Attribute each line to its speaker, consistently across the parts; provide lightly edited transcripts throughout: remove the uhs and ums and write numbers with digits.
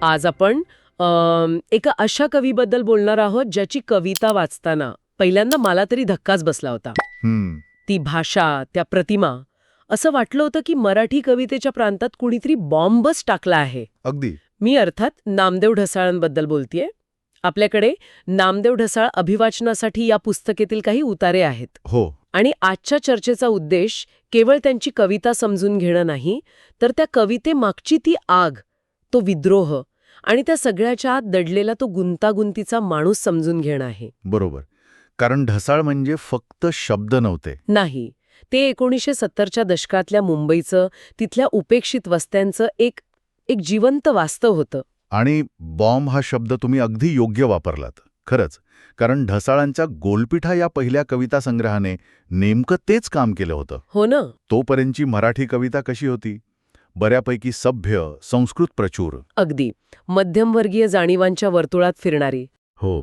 Speaker 1: आज आपण एका अशा कवीबद्दल बोलणार आहोत ज्याची कविता वाचताना पहिल्यांदा मला तरी धक्काच बसला होता.
Speaker 2: हम्म.
Speaker 1: ती भाषा, त्या प्रतिमा. असं वाटलं होतं की मराठी कवितेच्या प्रांतात कुणीतरी बॉम्बच टाकला आहे.
Speaker 2: अगदी.
Speaker 1: मी अर्थात नामदेव ढसाळांबद्दल बोलतेय. आपल्याकडे नामदेव ढसाळ अभिवाचनासाठी या पुस्तकेतील काही उतारे आहेत.
Speaker 2: हो.
Speaker 1: आणि आजच्या चर्चेचा उद्देश केवळ त्यांची कविता समजून घेणं नाही, तर त्या कवितेमागची ती आग, तो विद्रोह आणि त्या सगळ्याच्या आत दडलेला तो गुंतागुंतीचा माणूस समजून घेणं आहे.
Speaker 2: बरोबर. कारण ढसाळ म्हणजे फक्त शब्द नव्हते.
Speaker 1: नाही, ते 1970च्या दशकातल्या मुंबईचं, तिथल्या उपेक्षित वस्त्यांचं एक जिवंत वास्तव होतं.
Speaker 2: आणि बॉम्ब हा शब्द तुम्ही अगदी योग्य वापरलात. खरंच. कारण ढसाळांच्या गोलपिठा या पहिल्या कविता संग्रहाने नेमकं तेच काम केलं होतं.
Speaker 1: हो ना.
Speaker 2: तोपर्यंतची मराठी कविता कशी होती? बऱ्यापैकी सभ्य, संस्कृत प्रचूर.
Speaker 1: अगदी मध्यमवर्गीय जाणीवांच्या वर्तुळात फिरणारी.
Speaker 2: हो.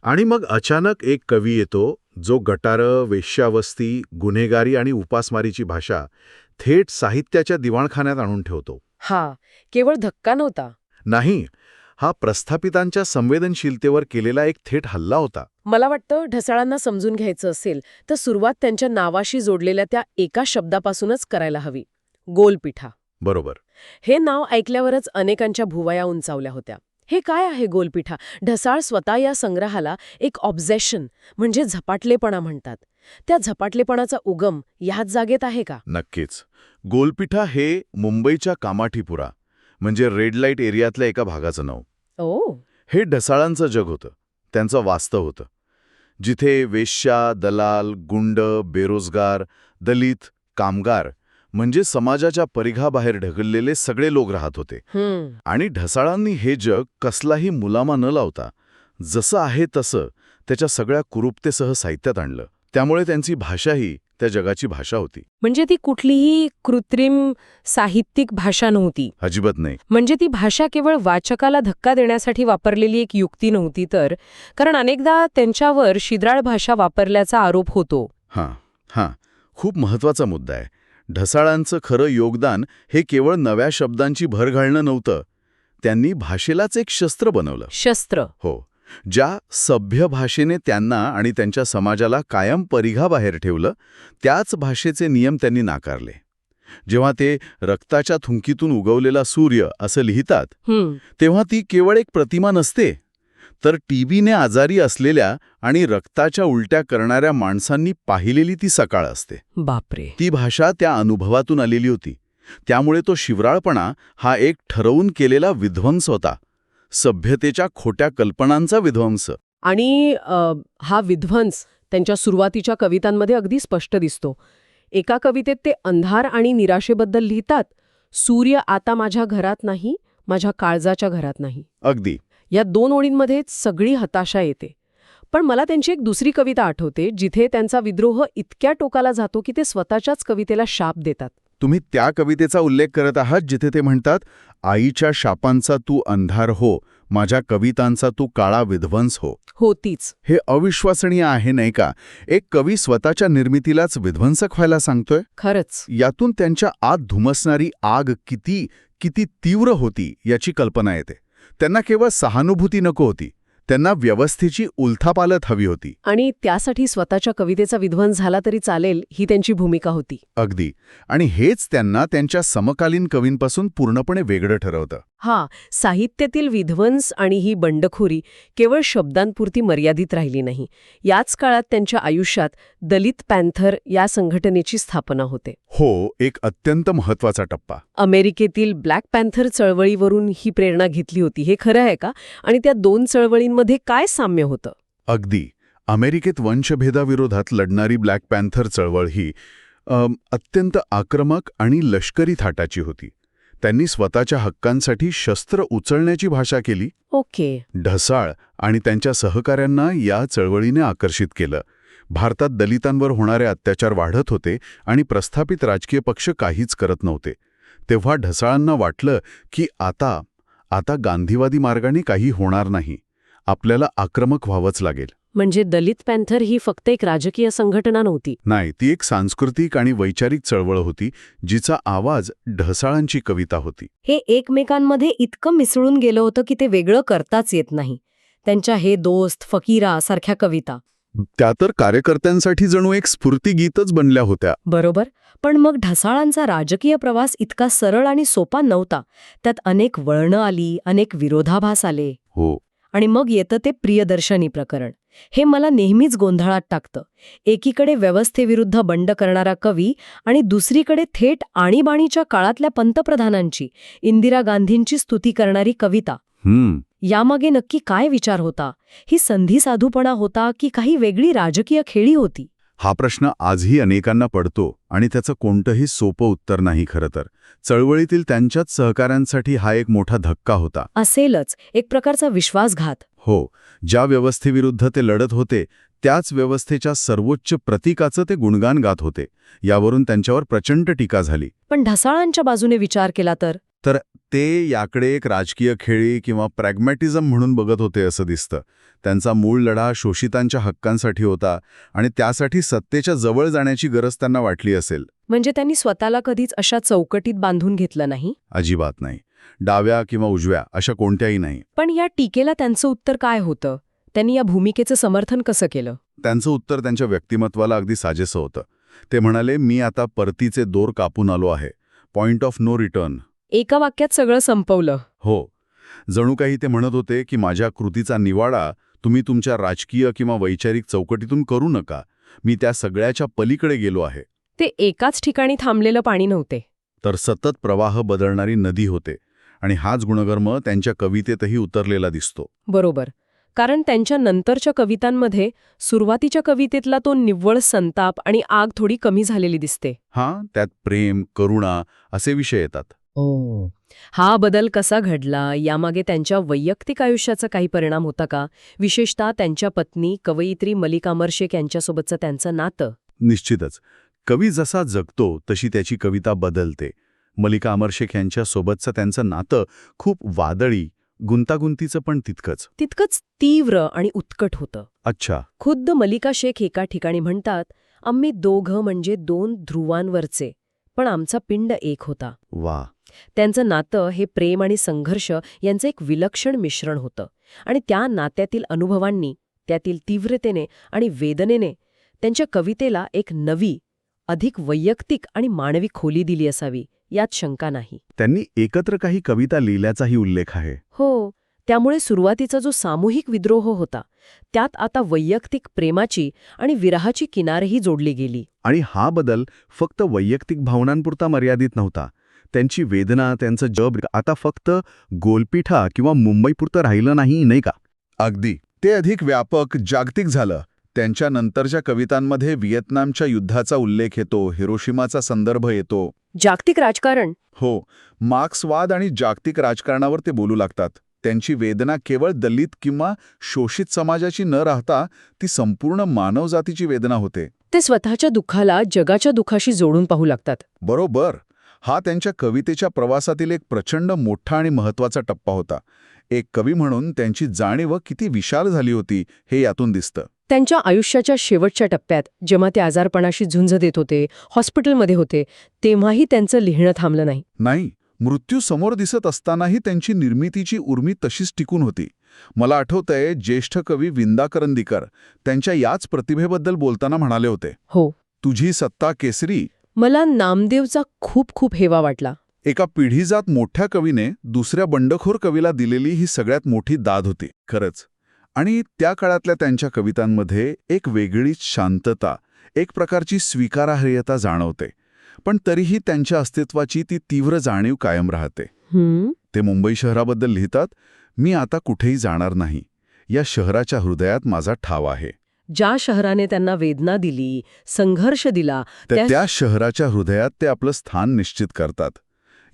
Speaker 2: आणि मग अचानक एक कवी येतो जो गटारं, वेश्यावस्ती, गुन्हेगारी आणि उपासमारीची भाषा थेट साहित्याच्या दिवाणखान्यात आणून ठेवतो.
Speaker 1: हा केवळ धक्का नव्हता.
Speaker 2: नाही, हा प्रस्थापितांच्या संवेदनशीलतेवर केलेला एक थेट हल्ला होता.
Speaker 1: मला वाटतं ढसाळांना समजून घ्यायचं असेल तर सुरुवात त्यांच्या नावाशी जोडलेल्या त्या एका शब्दापासूनच करायला हवी, गोलपिठा.
Speaker 2: बरोबर.
Speaker 1: हे नाव ऐकल्यावरच अनेकांच्या भुवया उंचावल्या होत्या. हे काय आहे गोलपिठा? ढसाळ स्वतः या संग्रहाला एक ऑब्झेशन म्हणजे झपाटलेपणा म्हणतात. त्या झपाटलेपणाचा उगम याच जागेत आहे का?
Speaker 2: नक्कीच. गोलपिठा हे मुंबईच्या कामाठीपुरा म्हणजे रेड लाईट एरियातल्या एका भागाचं नाव.
Speaker 1: ओ.
Speaker 2: हे ढसाळांचं जग होतं, त्यांचं वास्तव होतं, जिथे वेश्या, दलाल, गुंड, बेरोजगार, दलित, कामगार म्हणजे समाजाच्या परिघाबाहेर ढकललेले सगळे लोक राहत होते. आणि ढसाळांनी हे जग कसलाही मुलामा न लावता जसं आहे तसं त्याच्या सगळ्या कुरूपतेसह साहित्यात आणलं. त्यामुळे त्यांची भाषाही त्या जगाची भाषा होती.
Speaker 1: म्हणजे ती कुठलीही कृत्रिम साहित्यिक भाषा नव्हती.
Speaker 2: अजिबात नाही.
Speaker 1: म्हणजे ती भाषा केवळ वाचकाला धक्का देण्यासाठी वापरलेली एक युक्ती नव्हती तर, कारण अनेकदा त्यांच्यावर शिद्राळ भाषा वापरल्याचा आरोप होतो.
Speaker 2: हां, खूप महत्वाचा मुद्दा आहे. ढसाळांचं खरं योगदान हे केवळ नव्या शब्दांची भर घालणं नव्हतं. त्यांनी भाषेलाच एक शस्त्र बनवलं.
Speaker 1: शस्त्र?
Speaker 2: हो. ज्या सभ्य भाषेने त्यांना आणि त्यांच्या समाजाला कायम परिघाबाहेर ठेवलं, त्याच भाषेचे नियम त्यांनी नाकारले. जेव्हा ते रक्ताच्या थुंकीतून उगवलेला सूर्य असं लिहितात, तेव्हा ती केवळ एक प्रतिमा नसते, तर टीबीने आजारी असलेल्या आणि रक्ताच्या उलट्या करणाऱ्या माणसांनी पाहिलेली ती सकाळ असते.
Speaker 1: बापरे.
Speaker 2: ती भाषा त्या अनुभवातून आलेली होती. त्यामुळे तो शिवराळपणा हा एक ठरवून केलेला विध्वंस होता, सभ्यतेच्या खोट्या कल्पनांचा विध्वंस.
Speaker 1: आणि हा विध्वंस त्यांच्या सुरुवातीच्या कवितांमध्ये अगदी स्पष्ट दिसतो. एका कवितेत ते अंधार आणि निराशेबद्दल लिहितात, सूर्य आता माझ्या घरात नाही, माझ्या काळजाच्या घरात नाही.
Speaker 2: अगदी.
Speaker 1: या 2 ओळींमध्ये सगळी हताशा येते. पण मला त्यांची एक दुसरी कविता आठवते जिथे त्यांचा विद्रोह इतक्या टोकाला जातो की ते स्वतःच्याच कवितेला शाप देतात.
Speaker 2: तुम्ही त्या कवितेचा उल्लेख करत आहात जिथे ते म्हणतात, आईच्या शापांचा तू अंधार हो, माझ्या कवितांचा तू काळा विध्वंस हो.
Speaker 1: हो, तीच.
Speaker 2: हे अविश्वसनीय आहे नाही का? एक कवी स्वतःच्या निर्मितीलाच विध्वंसक व्हायला सांगतोय.
Speaker 1: खरंच.
Speaker 2: यातून त्यांच्या आत धुमसणारी आग किती तीव्र होती याची कल्पना येते. त्यांना केवळ सहानुभूती नको होती, त्यांना व्यवस्थेची उलथापालथ हवी होती. आणि
Speaker 1: त्यासाठी स्वतःच्या कवितेचा विध्वंस झाला तरी चालेल ही त्यांची भूमिका होती.
Speaker 2: अगदी. आणि हेच त्यांना त्यांच्या समकालीन कवींपासून पूर्णपणे वेगळं ठरवतं.
Speaker 1: साहित्यातील विध्वंस आणि ही बंडखोरी केवळ शब्दांपुरती मर्यादित राहिली नाही. याच काळात त्यांच्या आयुष्यात दलित पॅन्थर या संघटनेची स्थापना होते.
Speaker 2: हो, एक अत्यंत महत्वाचा टप्पा.
Speaker 1: अमेरिकेतील ब्लॅक पॅन्थर चळवळीवरून ही प्रेरणा घेतली होती, हे खरं आहे का? आणि त्या 2 चळवळींमध्ये काय साम्य होतं?
Speaker 2: अगदी. अमेरिकेत वंशभेदाविरोधात लढणारी ब्लॅक पॅन्थर चळवळ ही अत्यंत आक्रमक आणि लष्करी थाटाची होती. त्यांनी स्वतःच्या हक्कांसाठी शस्त्र उचलण्याची भाषा केली.
Speaker 1: ओके.
Speaker 2: ढसाळ आणि त्यांच्या सहकाऱ्यांना या चळवळीने आकर्षित केलं. भारतात दलितांवर होणारे अत्याचार वाढत होते आणि प्रस्थापित राजकीय पक्ष काहीच करत नव्हते. तेव्हा ढसाळांना वाटलं की आता गांधीवादी मार्गाने काही होणार नाही, आपल्याला आक्रमक व्हावंच लागेल.
Speaker 1: म्हणजे दलित पॅन्थर ही फक्त एक राजकीय संघटना नव्हती.
Speaker 2: नाही, ती एक सांस्कृतिक आणि वैचारिक चळवळ होती जिचा आवाज ढसाळांची कविता होती.
Speaker 3: हे एकमेकांमध्ये इतकं मिसळून गेलं होतं की ते वेगळं करताच येत नाही. त्यांच्या हे दोस्त, फकीरा सारख्या कविता.
Speaker 2: त्या तर कार्यकर्त्यांसाठी जणू एक स्फूर्तिगीतच बनल्या होत्या.
Speaker 3: बरोबर. पण मग ढसाळांचा राजकीय प्रवास इतका सरळ आणि सोपा नव्हता. त्यात अनेक वळणं आली, अनेक विरोधाभास आले.
Speaker 2: हो,
Speaker 3: आणि मग येतं ते प्रियदर्शनी प्रकरण. हे मला नेहमीच गोंधळात टाकतं. एकीकडे व्यवस्थेविरुद्ध बंड करणारा कवी आणि दुसरीकडे थेट आणीबाणीच्या काळातल्या पंतप्रधानांची, इंदिरा गांधींची स्तुती करणारी कविता. यामागे नक्की काय विचार होता? ही संधी साधूपणा होता की काही वेगळी राजकीय खेळी होती?
Speaker 2: हा प्रश्न आजही अनेकांना पडतो आणि त्याचं कोणतंही सोपं उत्तर नाही खरं तर. चळवळीतील त्यांच्याच सहकाऱ्यांसाठी हा एक मोठा धक्का होता.
Speaker 3: असेलच, एक प्रकारचा विश्वासघात.
Speaker 2: हो, ज्या व्यवस्थेविरुद्ध ते लढत होते त्याच व्यवस्थेच्या सर्वोच्च प्रतीकाचं ते गुणगान गात होते. यावरून त्यांच्यावर प्रचंड टीका झाली.
Speaker 3: पण ढसाळांच्या बाजूने विचार केला तर
Speaker 2: ते याकडे एक राजकीय खेळी किंवा प्रॅग्मॅटिझम म्हणून बघत होते असं दिसतं. त्यांचा मूळ लढा शोषितांच्या हक्कांसाठी होता आणि त्यासाठी सत्तेच्या जवळ जाण्याची गरज त्यांना वाटली असेल.
Speaker 3: म्हणजे त्यांनी स्वतःला कधीच अशा चौकटीत बांधून घेतलं नाही?
Speaker 2: अजिबात नाही. डाव्या किंवा उजव्या अशा कोणत्याही नाही.
Speaker 3: पण या टीकेला त्यांचं उत्तर काय होतं? त्यांनी या भूमिकेचं समर्थन कसं केलं?
Speaker 2: त्यांचं उत्तर त्यांच्या व्यक्तिमत्वाला अगदी साजेसं होतं. ते म्हणाले, मी आता परतीचे दोर कापून आलो आहे. Point of no return.
Speaker 3: एका वाक्यात सगळं संपवलं.
Speaker 2: हो, जणू काही ते म्हणत होते की माझ्या कृतीचा निवाडा तुम्ही तुमच्या राजकीय किंवा वैचारिक चौकटीतून करू नका. मी त्या सगळ्याच्या पलीकडे गेलो आहे.
Speaker 3: ते एकाच ठिकाणी थांबलेलं पाणी नव्हते,
Speaker 2: तर सतत प्रवाह बदलणारी नदी होते. आणि हाच गुणधर्म त्यांच्या कवितेतही उतरलेला दिसतो.
Speaker 3: बरोबर. कारण त्यांच्या नंतरच्या कवितांमध्ये सुरुवातीच्या कवितेतला तो निव्वळ संताप आणि आग थोडी कमी झालेली दिसते.
Speaker 2: त्यात प्रेम, करुणा असे विषय येतात.
Speaker 3: हा बदल कसा घडला? यामागे त्यांच्या वैयक्तिक आयुष्याचा काही परिणाम होता का? विशेषतः त्यांच्या पत्नी कवयित्री मल्लिका अमर शेख यांच्यासोबतचं त्यांचं नातं.
Speaker 2: निश्चितच. कवी जसा जगतो तशी त्याची कविता बदलते. मल्लिका अमर शेख यांच्यासोबतचं त्यांचं नातं खूप वादळी, गुंतागुंतीचं पण तितकंच
Speaker 3: तीव्र आणि उत्कट होतं.
Speaker 2: अच्छा.
Speaker 3: खुद्द मल्लिका शेख एका ठिकाणी म्हणतात, आम्ही दोघं म्हणजे दोन ध्रुवांवरचे, पण आमचा पिंड एक होता.
Speaker 2: वा.
Speaker 3: त्यांचं नातं हे प्रेम आणि संघर्ष यांचं एक विलक्षण मिश्रण होतं. आणि त्या नात्यातील अनुभवांनी, त्यातील तीव्रतेने आणि वेदनेने त्यांच्या कवितेला एक नवी, अधिक वैयक्तिक आणि मानवी खोली दिली असावी, यात शंका नाही.
Speaker 2: त्यांनी एकत्र काही कविता लिहिल्याचाही उल्लेख आहे.
Speaker 3: हो, त्यामुळे सुरुवातीचा जो सामूहिक विद्रोह होता त्यात आता वैयक्तिक प्रेमाची आणि विरहाची किनारही जोडली गेली.
Speaker 2: आणि हा बदल फक्त वैयक्तिक भावनांपुरता मर्यादित नव्हता. त्यांची वेदना, त्यांचं जग आता फक्त गोलपीठा किंवा मुंबईपुरतं राहिलं नाही का? अगदी. ते अधिक व्यापक, जागतिक झालं. त्यांच्या नंतरच्या कवितांमध्ये व्हिएतनामच्या युद्धाचा उल्लेख येतो, हिरोशिमाचा संदर्भ येतो.
Speaker 3: जागतिक राजकारण.
Speaker 2: हो, मार्क्सवाद आणि जागतिक राजकारणावर ते बोलू लागतात. त्यांची वेदना केवळ दलित किंवा शोषित समाजाची न राहता ती संपूर्ण मानवजातीची वेदना होते.
Speaker 3: ते स्वतःच्या दुःखाला जगाच्या दुःखाशी जोडून पाहू लागतात.
Speaker 2: बरोबर. हा त्यांच्या कवितेच्या प्रवासातील एक प्रचंड मोठा आणि महत्त्वाचा टप्पा होता. एक कवी म्हणून त्यांची जाणीव किती विशाल झाली होती हे यातून दिसतं.
Speaker 3: त्यांच्या आयुष्याच्या शेवटच्या टप्प्यात जेव्हा ते आजारपणाशी झुंज देत होते, हॉस्पिटलमध्ये होते, तेव्हाही त्यांचं लिहिणं थांबलं नाही.
Speaker 2: मृत्यू समोर दिसत असतानाही त्यांची निर्मितीची उर्मी तशीच टिकून होती. मला आठवतंय, ज्येष्ठ कवी विंदा करंदीकर त्यांच्या याच प्रतिभेबद्दल बोलताना म्हणाले होते,
Speaker 3: हो,
Speaker 2: तुझी सत्ता केसरी.
Speaker 3: मला नामदेवचा खूप हेवा वाटला.
Speaker 2: एका पिढीजात मोठ्या कवीने दुसऱ्या बंडखोर कवीला दिलेली ही सगळ्यात मोठी दाद होती खरंच. आणि त्या काळातल्या त्यांच्या कवितांमध्ये एक वेगळीच शांतता, एक प्रकारची स्वीकारार्हता जाणवते. पण तरीही त्यांच्या अस्तित्वाची ती तीव्र जाणीव कायम राहते. ते मुंबई शहराबद्दल लिहितात, मी आता कुठेही जाणार नाही. या शहराच्या हृदयात माझा ठाव आहे.
Speaker 3: ज्या शहराने त्यांना वेदना दिली, संघर्ष दिला,
Speaker 2: त्या शहराच्या हृदयात ते आपलं स्थान निश्चित करतात.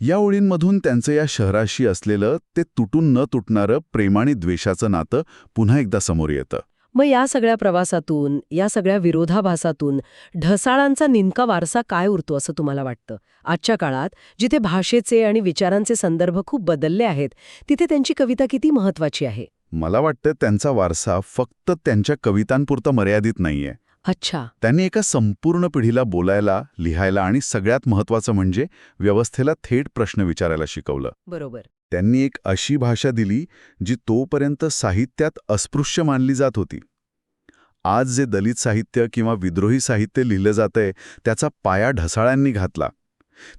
Speaker 2: या ओळींमधून त्यांचं या शहराशी असलेलं ते तुटून न तुटणारं प्रेम आणि द्वेषाचं नातं पुन्हा एकदा समोर येतं.
Speaker 3: मग या सगळ्या प्रवासातून, या सगळ्या विरोधाभासातून ढसाळांचा नेमका वारसा काय उरतो असं तुम्हाला वाटतं? आजच्या काळात जिथे भाषेचे आणि विचारांचे संदर्भ खूप बदलले आहेत, तिथे त्यांची कविता किती महत्वाची आहे?
Speaker 2: मला वाटतं त्यांचा वारसा फक्त त्यांच्या कवितांपुरता मर्यादित नाहीये.
Speaker 3: अच्छा.
Speaker 2: त्यांनी एका संपूर्ण पिढीला बोलायला, लिहायला आणि सगळ्यात महत्त्वाचं म्हणजे व्यवस्थेला थेट प्रश्न विचारायला शिकवलं.
Speaker 3: बरोबर.
Speaker 2: त्यांनी एक अशी भाषा दिली जी तोपर्यंत साहित्यात अस्पृश्य मानली जात होती. आज जे दलित साहित्य किंवा विद्रोही साहित्य लिहिलं जातंय त्याचा पाया ढसाळांनी घातला.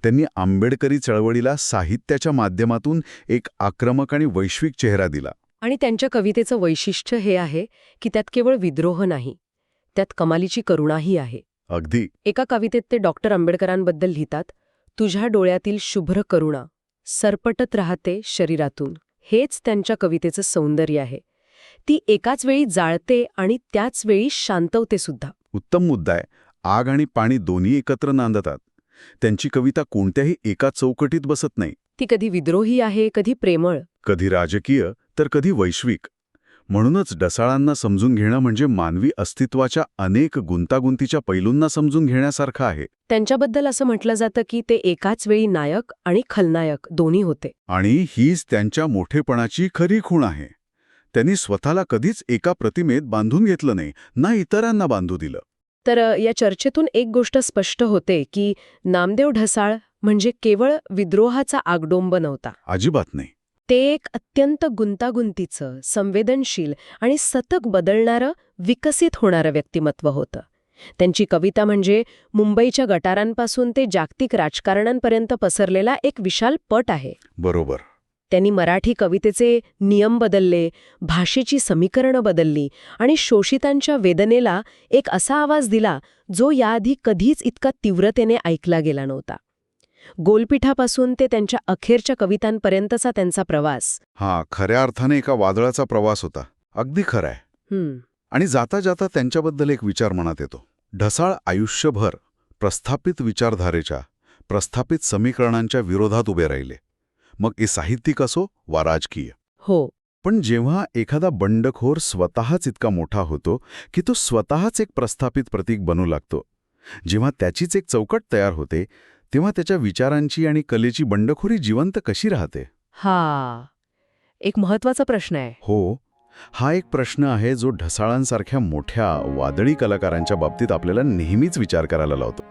Speaker 2: त्यांनी आंबेडकरी चळवळीला साहित्याच्या माध्यमातून एक आक्रमक आणि वैश्विक चेहरा दिला.
Speaker 3: आणि त्यांच्या कवितेचं वैशिष्ट्य हे आहे की त्यात केवळ विद्रोह नाही, त्यात कमालीची करुणाही आहे.
Speaker 2: अगदी.
Speaker 3: एका कवितेत ते डॉक्टर आंबेडकरांबद्दल लिहितात, तुझ्या डोळ्यातील शुभ्र करुणा सरपटत राहते शरीरातून. हेच त्यांच्या कवितेचं सौंदर्य आहे. ती एकाच वेळी जाळते आणि त्याच वेळी शांतवते सुद्धा.
Speaker 2: उत्तम मुद्दा आहे. आग आणि पाणी दोन्ही एकत्र नांदतात. त्यांची कविता कोणत्याही एका चौकटीत बसत नाही.
Speaker 3: ती कधी विद्रोही आहे, कधी प्रेमळ,
Speaker 2: कधी राजकीय तर कधी वैश्विक. म्हणूनच ढसाळांना समजून घेणं म्हणजे मानवी अस्तित्वाच्या अनेक गुंतागुंतीच्या पैलूंना समजून घेण्यासारखं आहे.
Speaker 3: त्यांच्याबद्दल असं म्हटलं जातं की ते एकाच वेळी नायक आणि खलनायक दोन्ही होते.
Speaker 2: आणि हीच त्यांच्या मोठेपणाची खरी खूण आहे. त्यांनी स्वतःला कधीच एका प्रतिमेत बांधून घेतलं नाही, ना इतरांना बांधू दिलं.
Speaker 3: तर या चर्चेतून एक गोष्ट स्पष्ट होते की नामदेव ढसाळ म्हणजे केवळ विद्रोहाचा आगडोंब नव्हता.
Speaker 2: अजिबात नाही.
Speaker 3: ते एक अत्यंत गुंतागुंतीचं, संवेदनशील आणि सतत बदलणारं, विकसित होणारं व्यक्तिमत्व होतं. त्यांची कविता म्हणजे मुंबईच्या गटारांपासून ते जागतिक राजकारणांपर्यंत पसरलेला एक विशाल पट आहे.
Speaker 2: बरोबर.
Speaker 3: त्यांनी मराठी कवितेचे नियम बदलले, भाषेची समीकरणं बदलली आणि शोषितांच्या वेदनेला एक असा आवाज दिला जो याआधी कधीच इतका तीव्रतेने ऐकला गेला नव्हता. गोलपीठापासून ते त्यांच्या अखेरच्या कवितांपर्यंतचा त्यांचा प्रवास
Speaker 2: खऱ्या अर्थाने एका वादळाचा प्रवास होता. अगदी खरं आहे. आणि जाता जाता त्यांच्याबद्दल एक विचार मनात येतो. ढसाळ आयुष्यभर प्रस्थापित विचारधारेच्या, प्रस्थापित समीकरणांच्या विरोधात उभे राहिले. मग हे साहित्यिक असो वा राजकीय.
Speaker 3: हो.
Speaker 2: पण जेव्हा एखादा बंडखोर स्वतःच इतका मोठा होतो की तो स्वतःच एक प्रस्थापित प्रतीक बनू लागतो, जेव्हा त्याचीच एक चौकट तयार होते, तेव्हा त्याच्या विचारांची आणि कलेची बंडखोरी जिवंत कशी राहते?
Speaker 3: एक महत्वाचा प्रश्न आहे.
Speaker 2: हो, हा एक प्रश्न आहे जो ढसाळांसारख्या मोठ्या वादळी कलाकारांच्या बाबतीत आपल्याला नेहमीच विचार करायला लावतो.